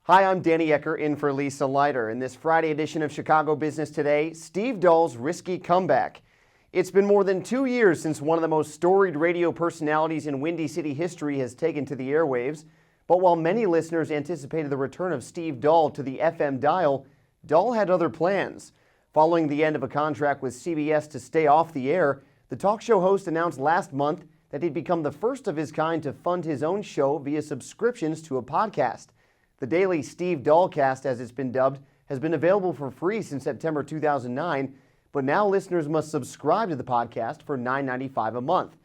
Hi, I'm Danny Ecker in for Lisa Leiter. In this Friday edition of Chicago Business Today, Steve Dahl's risky comeback. It's been more than 2 years since one of the most storied radio personalities in Windy City history has taken to the airwaves. But while many listeners anticipated the return of Steve Dahl to the FM dial, Dahl had other plans. Following the end of a contract with CBS to stay off the air, the talk show host announced last month that he'd become the first of his kind to fund his own show via subscriptions to a podcast. The daily Steve Dahl cast, as it's been dubbed, has been available for free since September 2009, but now listeners must subscribe to the podcast for $9.95 a month.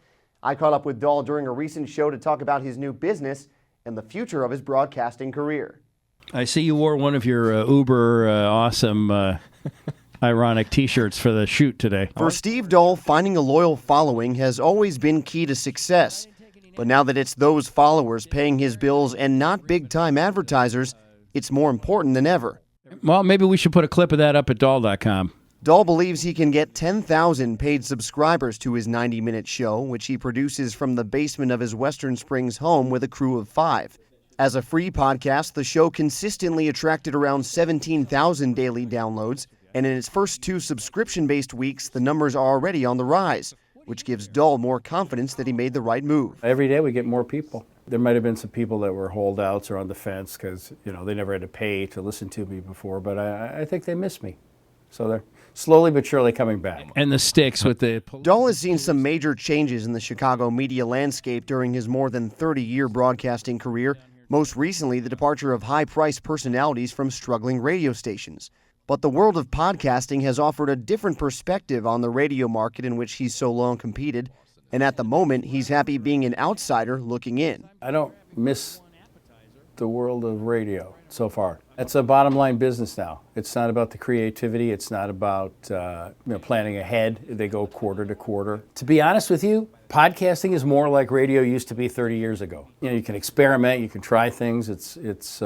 I caught up with Dahl during a recent show to talk about his new business and the future of his broadcasting career. I see you wore one of your uber awesome ironic T-shirts for the shoot today. For Steve Dahl, finding a loyal following has always been key to success. But now that it's those followers paying his bills and not big-time advertisers, it's more important than ever. Well, maybe we should put a clip of that up at Dahl.com. Dahl believes he can get 10,000 paid subscribers to his 90-minute show, which he produces from the basement of his Western Springs home with a crew of 5. As a free podcast, the show consistently attracted around 17,000 daily downloads, and in its first 2 subscription-based weeks, the numbers are already on the rise, which gives Dahl more confidence that he made the right move. Every day we get more people. There might have been some people that were holdouts or on the fence because, they never had to pay to listen to me before, but I think they miss me. So they're slowly but surely coming back. And the sticks with the... Dahl has seen some major changes in the Chicago media landscape during his more than 30-year broadcasting career, most recently the departure of high-priced personalities from struggling radio stations. But the world of podcasting has offered a different perspective on the radio market in which he's so long competed, and at the moment, he's happy being an outsider looking in. I don't miss the world of radio so far. It's a bottom line business now. It's not about the creativity. It's not about planning ahead. They go quarter to quarter. To be honest with you, podcasting is more like radio used to be 30 years ago. You can experiment. You can try things. It's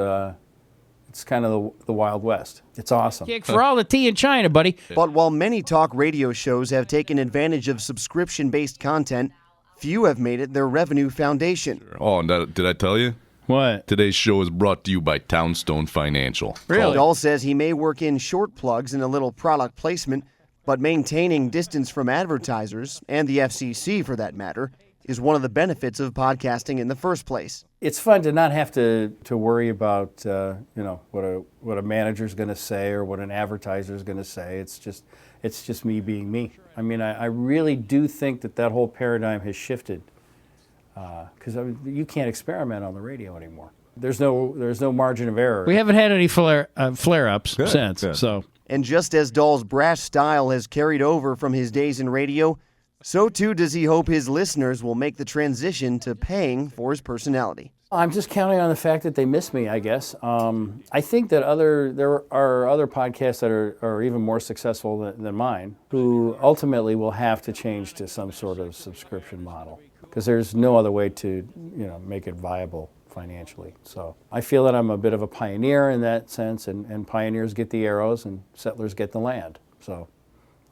kind of the Wild West. It's awesome. Kick for all the tea in China, buddy. But while many talk radio shows have taken advantage of subscription-based content, few have made it their revenue foundation. Oh, and did I tell you? What? Today's show is brought to you by Townstone Financial. Really? Dahl says he may work in short plugs and a little product placement, but maintaining distance from advertisers, and the FCC for that matter, is one of the benefits of podcasting in the first place. It's fun to not have to worry about what a manager's going to say or what an advertiser's going to say. It's just me being me. I mean, I really do think that whole paradigm has shifted because you can't experiment on the radio anymore. There's no margin of error. We haven't had any flare-ups since. Good. So. And just as Dahl's brash style has carried over from his days in radio, so too does he hope his listeners will make the transition to paying for his personality. I'm just counting on the fact that they miss me, I guess. I think that there are other podcasts that are even more successful than mine who ultimately will have to change to some sort of subscription model because there's no other way to make it viable financially. So I feel that I'm a bit of a pioneer in that sense, and pioneers get the arrows and settlers get the land. So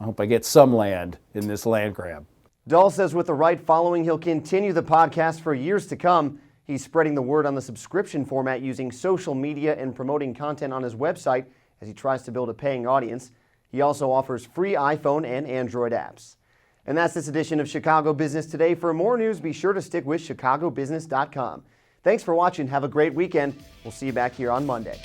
I hope I get some land in this land grab. Dahl says with the right following, he'll continue the podcast for years to come. He's spreading the word on the subscription format using social media and promoting content on his website as he tries to build a paying audience. He also offers free iPhone and Android apps. And that's this edition of Chicago Business Today. For more news, be sure to stick with chicagobusiness.com. Thanks for watching. Have a great weekend. We'll see you back here on Monday.